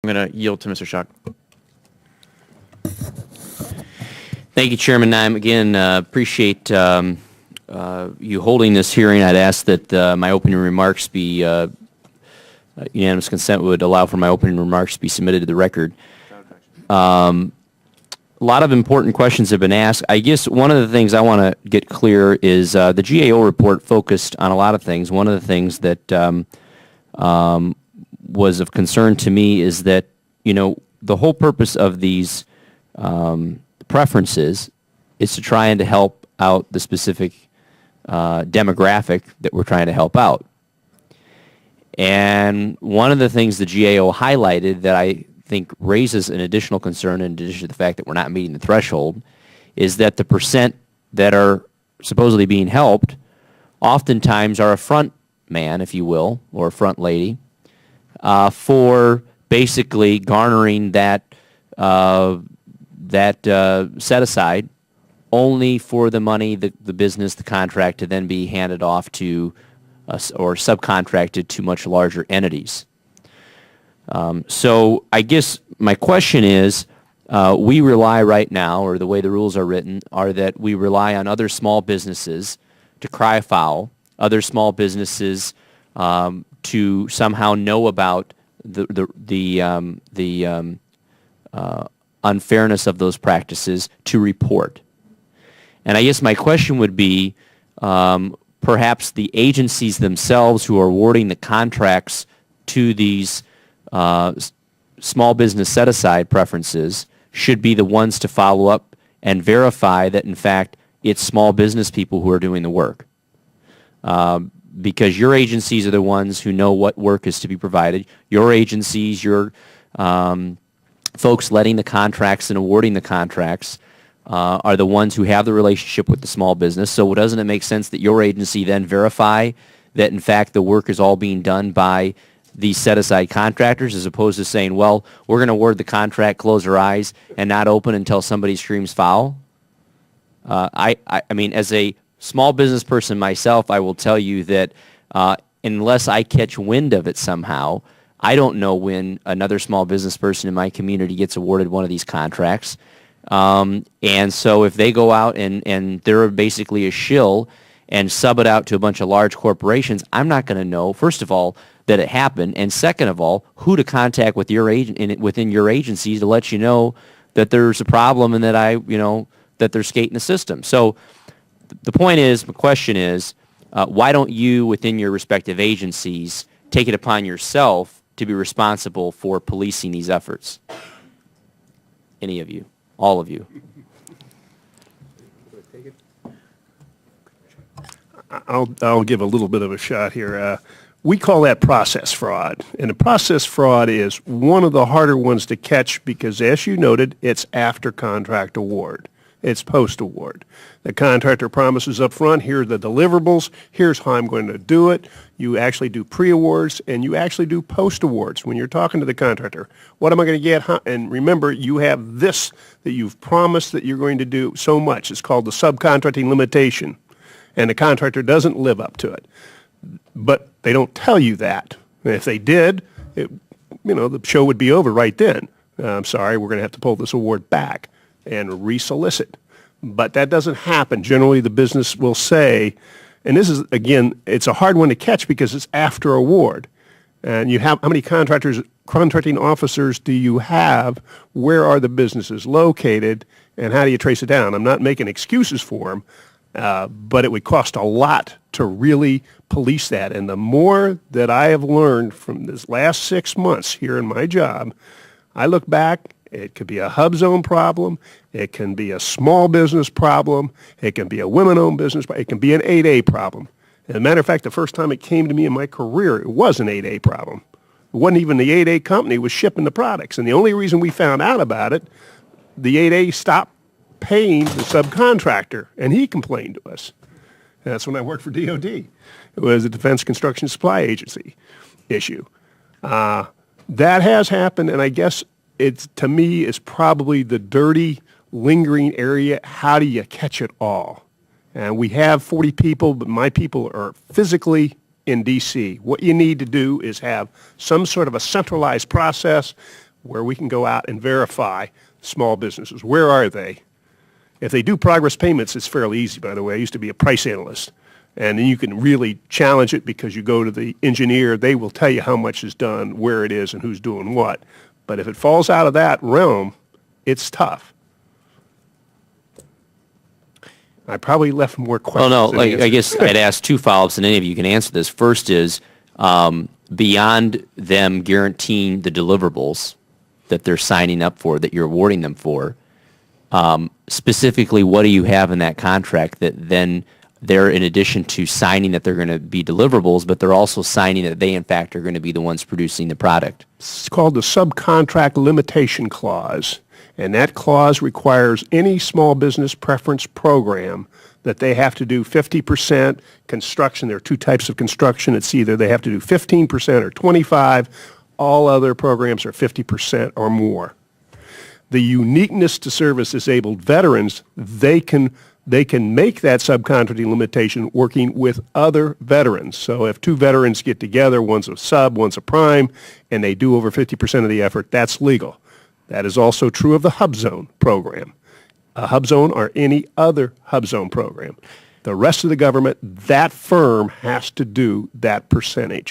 I'm going to yield to Mr. Schock. Thank you, Chairman. I again appreciate you holding this hearing. I'd ask that my opening remarks be unanimous consent would allow for my opening remarks to be submitted to the record. A lot of important questions have been asked. I guess one of the things I want to get clear is the GAO report focused on a lot of things. One of the things that was of concern to me is that, you know, the whole purpose of these preferences is to try and to help out the specific demographic that we're trying to help out. And one of the things the GAO highlighted that I think raises an additional concern, in addition to the fact that we're not meeting the threshold, is that the percent that are supposedly being helped oftentimes are a front man, if you will, or a front lady, for basically garnering that set aside only for the money, the business, the contract to then be handed off to or subcontracted to much larger entities. So I guess my question is, we rely right now, or the way the rules are written, are that we rely on other small businesses to cry foul, other small businesses to somehow know about the unfairness of those practices to report. And I guess my question would be, perhaps the agencies themselves who are awarding the contracts to these small business set-aside preferences should be the ones to follow up and verify that, in fact, it's small business people who are doing the work. Because your agencies are the ones who know what work is to be provided. Your agencies, your folks letting the contracts and awarding the contracts are the ones who have the relationship with the small business. So doesn't it make sense that your agency then verify that, in fact, the work is all being done by these set-aside contractors, as opposed to saying, well, we're going to award the contract, close our eyes, and not open until somebody screams foul? I mean, as a small business person myself, I will tell you that unless I catch wind of it somehow, I don't know when another small business person in my community gets awarded one of these contracts. And so if they go out and they're basically a shill and sub it out to a bunch of large corporations, I'm not going to know, first of all, that it happened, and second of all, who to contact with your agent within your agency to let you know that there's a problem and that that they're skating the system. So the point is, the question is, why don't you within your respective agencies take it upon yourself to be responsible for policing these efforts? Any of you, all of you. I'll give a little bit of a shot here. We call that process fraud. And the process fraud is one of the harder ones to catch because, as you noted, it's after contract award. It's post-award. The contractor promises up front, here are the deliverables, here's how I'm going to do it. You actually do pre-awards, and you actually do post-awards when you're talking to the contractor. What am I going to get? And remember, you have this that you've promised that you're going to do so much. It's called the subcontracting limitation, and the contractor doesn't live up to it. But they don't tell you that. And if they did, the show would be over right then. I'm sorry, we're going to have to pull this award back and resolicit. But that doesn't happen. Generally, the business will say, and this is, again, it's a hard one to catch because it's after award. And you have, how many contracting officers do you have? Where are the businesses located? And how do you trace it down? I'm not making excuses for them, but it would cost a lot to really police that. And the more that I have learned from this last 6 months here in my job, I look back, it could be a hub zone problem, it can be a small business problem, it can be a women-owned business, it can be an 8A problem. As a matter of fact, the first time it came to me in my career, it was an 8A problem. It wasn't even the 8A company was shipping the products. And the only reason we found out about it, the 8A stopped paying the subcontractor, and he complained to us. And that's when I worked for DOD. It was the Defense Construction Supply Agency issue. That has happened, and I guess it's, to me, is probably the dirty, lingering area. How do you catch it all? And we have 40 people, but my people are physically in D.C. What you need to do is have some sort of a centralized process where we can go out and verify small businesses. Where are they? If they do progress payments, it's fairly easy, by the way. I used to be a price analyst. And then you can really challenge it because you go to the engineer. They will tell you how much is done, where it is, and who's doing what. But if it falls out of that realm, it's tough. I probably left more questions. Well, no, than like, I answers. guess I'd ask two follow-ups, and any of you can answer this. First is, beyond them guaranteeing the deliverables that they're signing up for, that you're awarding them for, specifically, what do you have in that contract that then they're, in addition to signing that they're going to be deliverables, but they're also signing that they, in fact, are going to be the ones producing the product? It's called the subcontract limitation clause, and that clause requires any small business preference program that they have to do 50% construction. There are two types of construction. It's either they have to do 15% or 25%. All other programs are 50% or more. The uniqueness to service-disabled veterans, they can make that subcontracting limitation working with other veterans. So if two veterans get together, one's a sub, one's a prime, and they do over 50% of the effort, that's legal. That is also true of the Hub Zone program. A Hub Zone or any other Hub Zone program. The rest of the government, that firm has to do that percentage.